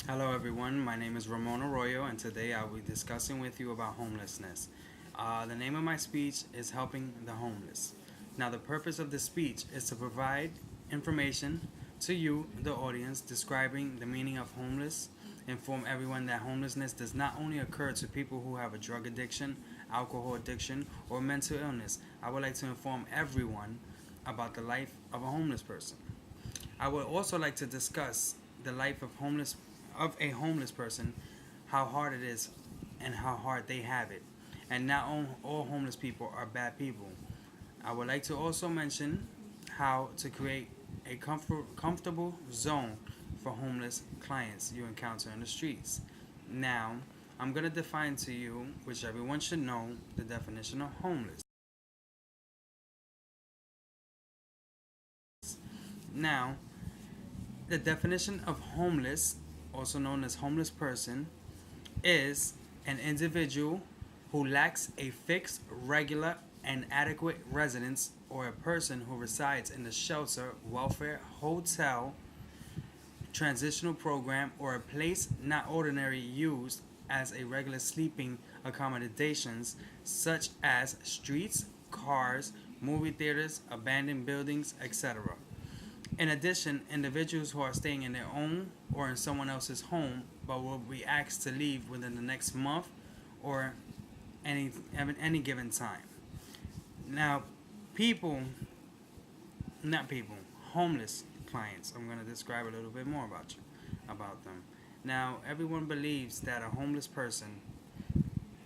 Hello, everyone. My name is Ramon Arroyo, and today I'll be discussing with you about homelessness. The name of my speech is Helping the Homeless. Now, the purpose of this speech is to provide information to you, the audience, describing the meaning of homeless, inform everyone that homelessness does not only occur to people who have a drug addiction, alcohol addiction, or mental illness. I would like to inform everyone about the life of a homeless person. I would also like to discuss the life of a homeless person, how hard it is, and how hard they have it. And not all homeless people are bad people. I would like to also mention how to create a comfortable zone for homeless clients you encounter in the streets. Now, I'm going to define to you, which everyone should know, the definition of homeless. Now, the definition of homeless, also known as homeless person, is an individual who lacks a fixed, regular, and adequate residence, or a person who resides in a shelter, welfare, hotel, transitional program, or a place not ordinarily used as a regular sleeping accommodations, such as streets, cars, movie theaters, abandoned buildings, etc. In addition, individuals who are staying in their own or in someone else's home but will be asked to leave within the next month or any given time. Now, people, not people, homeless clients. I'm going to describe a little bit more about them. Now, everyone believes that a homeless person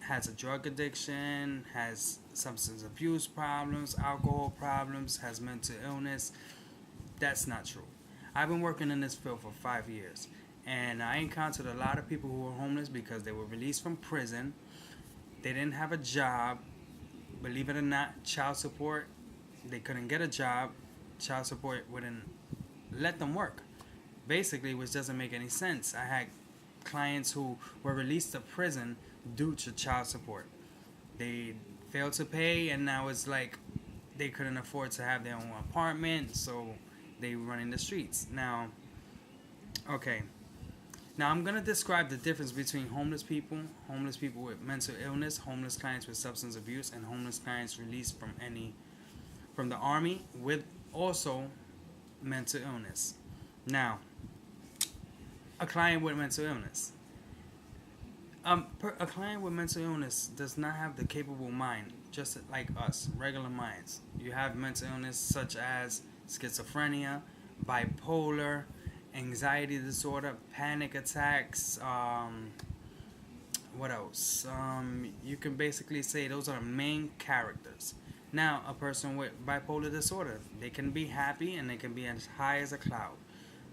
has a drug addiction, has substance abuse problems, alcohol problems, has mental illness. That's not true. I've been working in this field for 5 years, and I encountered a lot of people who were homeless because they were released from prison. They didn't have a job. Believe it or not, child support, they couldn't get a job. Child support wouldn't let them work. Basically, which doesn't make any sense. I had clients who were released to prison due to child support. They failed to pay, and now it's like they couldn't afford to have their own apartment, so they run in the streets. Now, okay. Now I'm gonna describe the difference between homeless people with mental illness, homeless clients with substance abuse, and homeless clients released from the army with also mental illness. Now, a client with mental illness. A client with mental illness does not have the capable mind, just like us, regular minds. You have mental illness such as schizophrenia, bipolar, anxiety disorder, panic attacks. What else? You can basically say those are the main characters. Now, a person with bipolar disorder, they can be happy and they can be as high as a cloud.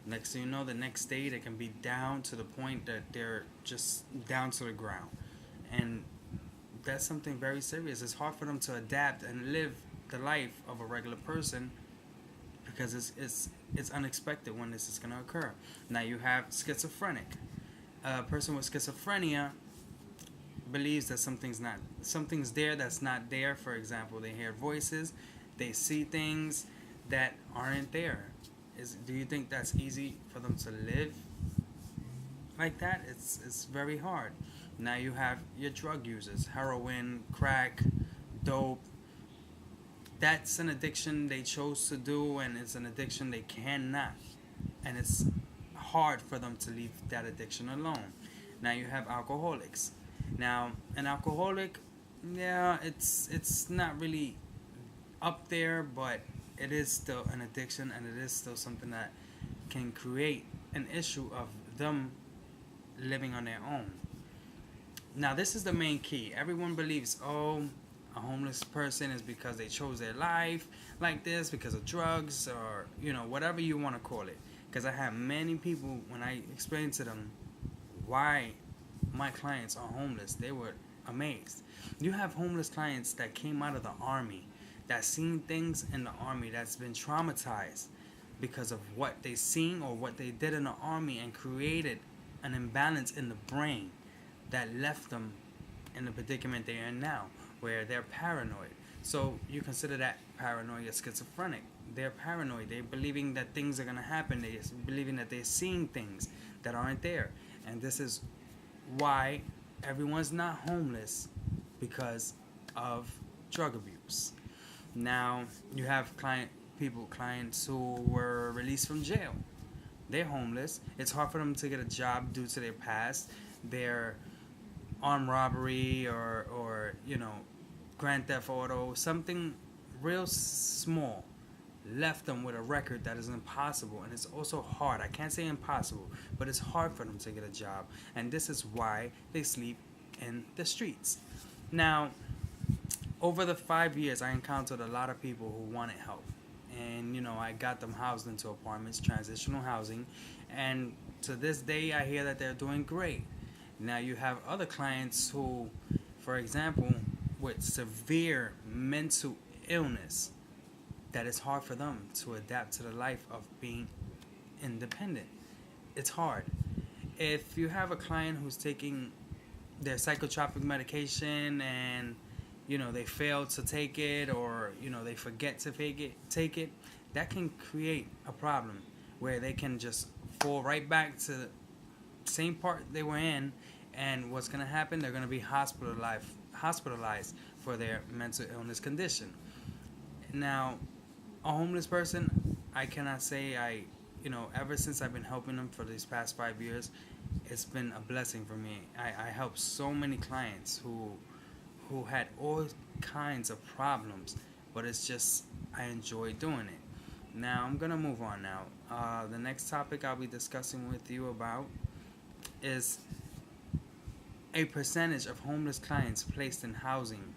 Next thing you know, the next day they can be down to the point that they're just down to the ground. And that's something very serious. It's hard for them to adapt and live the life of a regular person because it's unexpected when this is going to occur. Now you have schizophrenic. A person with schizophrenia believes that something's there that's not there. For example, they hear voices, they see things that aren't there. Do you think that's easy for them to live like that? It's very hard. Now you have your drug users, heroin, crack, dope. That's an addiction they chose to do, and it's an addiction they cannot. And it's hard for them to leave that addiction alone. Now you have alcoholics. Now, an alcoholic, yeah, it's not really up there, but it is still an addiction, and it is still something that can create an issue of them living on their own. Now, this is the main key. Everyone believes, oh, a homeless person is because they chose their life like this because of drugs or, whatever you want to call it. Because I have many people, when I explain to them why my clients are homeless, they were amazed. You have homeless clients that came out of the army, that seen things in the army, that's been traumatized because of what they seen or what they did in the army, and created an imbalance in the brain that left them in the predicament they are in now, where they're paranoid. So you consider that paranoia schizophrenic. They're paranoid. They're believing that things are going to happen. They're believing that they're seeing things that aren't there. And this is why everyone's not homeless, because of drug abuse. Now you have clients who were released from jail. They're homeless. It's hard for them to get a job due to their past, their armed robbery, or grand theft auto, something real small left them with a record that is impossible. And it's also hard, I can't say impossible, but it's hard for them to get a job, and this is why they sleep in the streets. Now, over the 5 years, I encountered a lot of people who wanted help, and I got them housed into apartments, transitional housing, and to this day I hear that they're doing great. Now you have other clients who, for example, with severe mental illness, that it's hard for them to adapt to the life of being independent. It's hard. If you have a client who's taking their psychotropic medication, and they fail to take it, or they forget to take it, that can create a problem where they can just fall right back to the same part they were in. And what's going to happen, they're going to be hospitalized for their mental illness condition. Now, a homeless person, I cannot say ever since I've been helping them for these past 5 years, it's been a blessing for me. I helped so many clients who had all kinds of problems, but it's just, I enjoy doing it. Now I'm gonna move on now. The next topic I'll be discussing with you about is a percentage of homeless clients placed in housing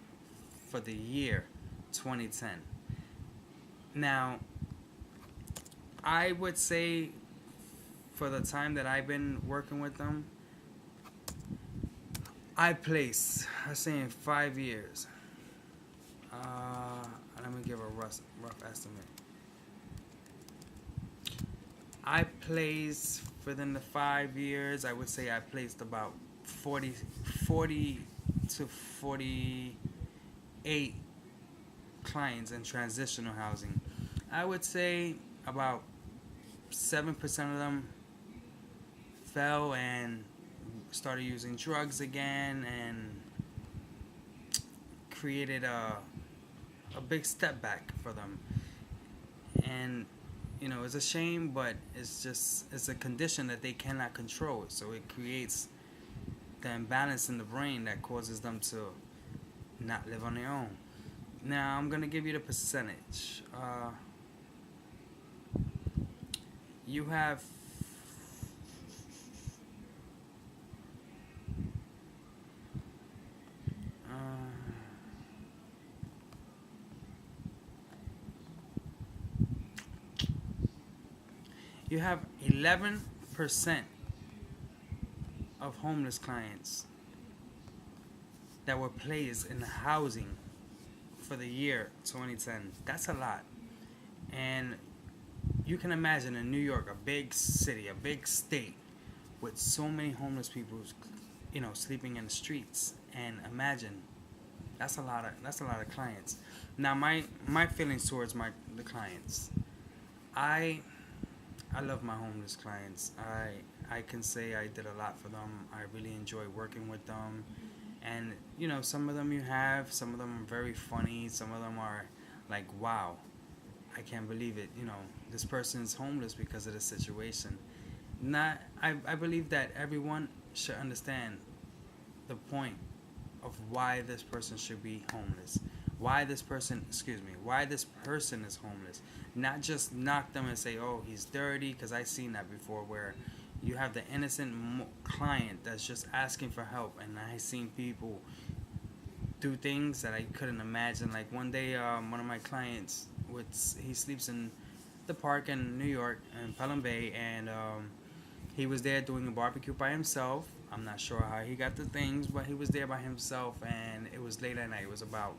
for the year 2010. Now, I would say for the time that I've been working with them, I say in 5 years, let me give a rough estimate. I placed, within the 5 years, I would say I placed about 40 to 48 clients in transitional housing. I would say about 7% of them fell and started using drugs again, and created a big step back for them. And it's a shame, but it's a condition that they cannot control, so it creates the imbalance in the brain that causes them to not live on their own. Now I'm gonna give you the percentage. You have you have 11% of homeless clients that were placed in housing for the year 2010. That's a lot. And you can imagine in New York, a big city, a big state, with so many homeless people, sleeping in the streets. And imagine, that's a lot of clients. Now, my feelings towards the clients, I love my homeless clients. I can say I did a lot for them. I really enjoy working with them. And some of them some of them are very funny. Some of them are like, wow, I can't believe it. This person's homeless because of the situation. I believe that everyone should understand the point of why this person should be homeless. Why this person is homeless. Not just knock them and say, oh, he's dirty, because I've seen that before, where you have the innocent client that's just asking for help. And I've seen people do things that I couldn't imagine. Like one day, one of my clients, he sleeps in the park in New York, in Pelham Bay, and he was there doing a barbecue by himself. I'm not sure how he got the things, but he was there by himself, and it was late at night. It was about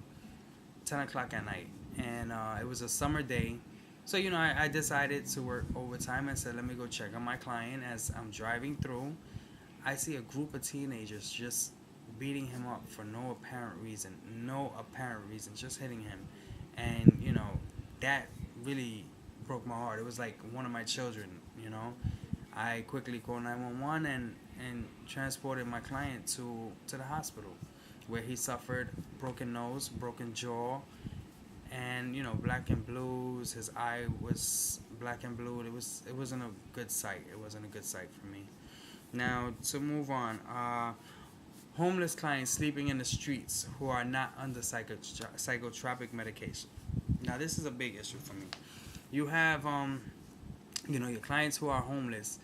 10 o'clock at night, and it was a summer day. So I decided to work overtime and said, let me go check on my client. As I'm driving through, I see a group of teenagers just beating him up for no apparent reason, just hitting him. And that really broke my heart. It was like one of my children. I quickly called 911, and transported my client to the hospital, where he suffered broken nose, broken jaw, and black and blues. His eye was black and blue. It wasn't a good sight. It wasn't a good sight for me. Now to move on, homeless clients sleeping in the streets who are not under psychotropic medication. Now this is a big issue for me. You have your clients who are homeless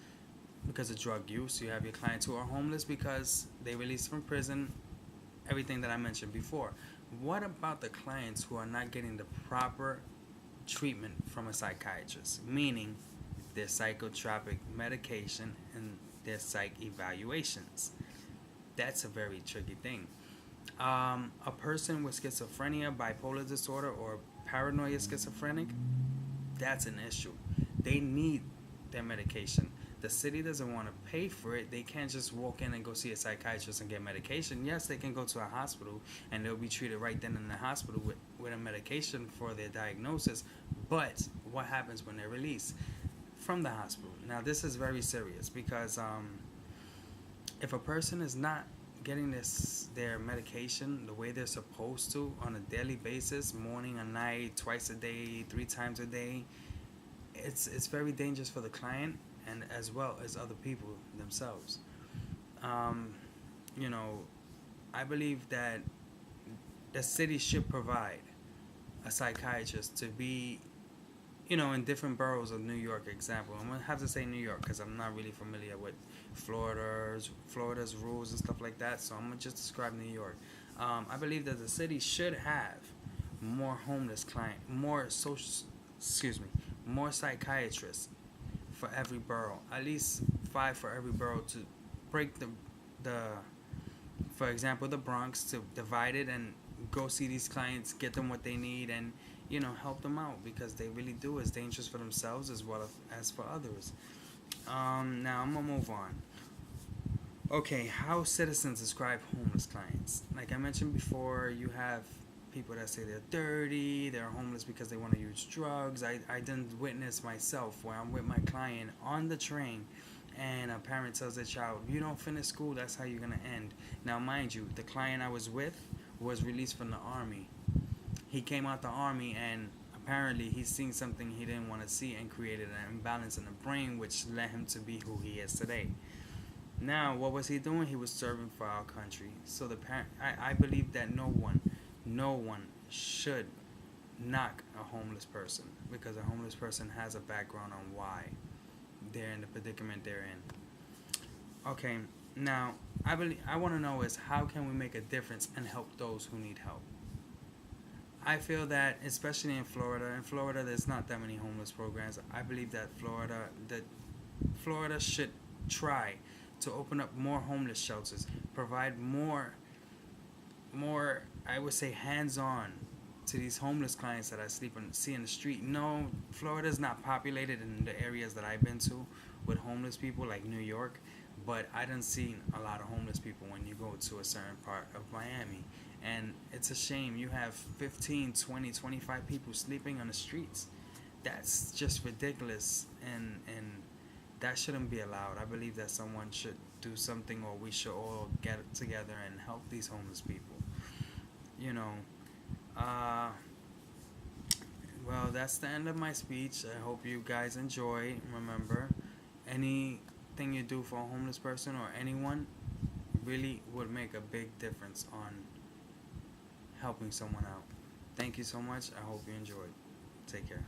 because of drug use. You have your clients who are homeless because they released from prison. Everything that I mentioned before. What about the clients who are not getting the proper treatment from a psychiatrist, meaning their psychotropic medication and their psych evaluations? That's a very tricky thing. A person with schizophrenia, bipolar disorder, or paranoia schizophrenic, that's an issue. They need their medication. The city doesn't want to pay for it. They can't just walk in and go see a psychiatrist and get medication. Yes, they can go to a hospital and they'll be treated right then in the hospital with a medication for their diagnosis. But what happens when they're released from the hospital? Now, this is very serious because if a person is not getting their medication the way they're supposed to on a daily basis, morning and night, twice a day, 3 times a day, it's very dangerous for the client and as well as other people themselves. You know, I believe that the city should provide a psychiatrist to be, in different boroughs of New York. Example, I'm gonna have to say New York because I'm not really familiar with Florida's rules and stuff like that. So I'm gonna just describe New York. I believe that the city should have more homeless more psychiatrists for every borough, at least 5 for every borough, to break the for example the Bronx, to divide it and go see these clients, get them what they need, and help them out, because they really do. It's dangerous for themselves as well as for others. Now I'm gonna move on. Okay, how citizens describe homeless clients. Like I mentioned before, you have people that say they're dirty, they're homeless because they want to use drugs. I didn't witness myself where I'm with my client on the train and a parent tells their child, you don't finish school, that's how you're going to end. Now, mind you, the client I was with was released from the army. He came out the army and apparently he's seen something he didn't want to see and created an imbalance in the brain, which led him to be who he is today. Now, what was he doing? He was serving for our country. So I believe that no one should knock a homeless person, because a homeless person has a background on why they're in the predicament they're in. Okay, now I want to know is, how can we make a difference and help those who need help? I feel that, especially in Florida there's not that many homeless programs. I believe that Florida should try to open up more homeless shelters, provide more I would say hands-on to these homeless clients that I see in the street. No, Florida is not populated in the areas that I've been to with homeless people like New York, but I done seen a lot of homeless people when you go to a certain part of Miami, and it's a shame. You have 15, 20, 25 people sleeping on the streets. That's just ridiculous, and that shouldn't be allowed. I believe that someone should do something, or we should all get together and help these homeless people. Well, that's the end of my speech. I hope you guys enjoy. Remember, anything you do for a homeless person or anyone really would make a big difference on helping someone out. Thank you so much. I hope you enjoyed. Take care.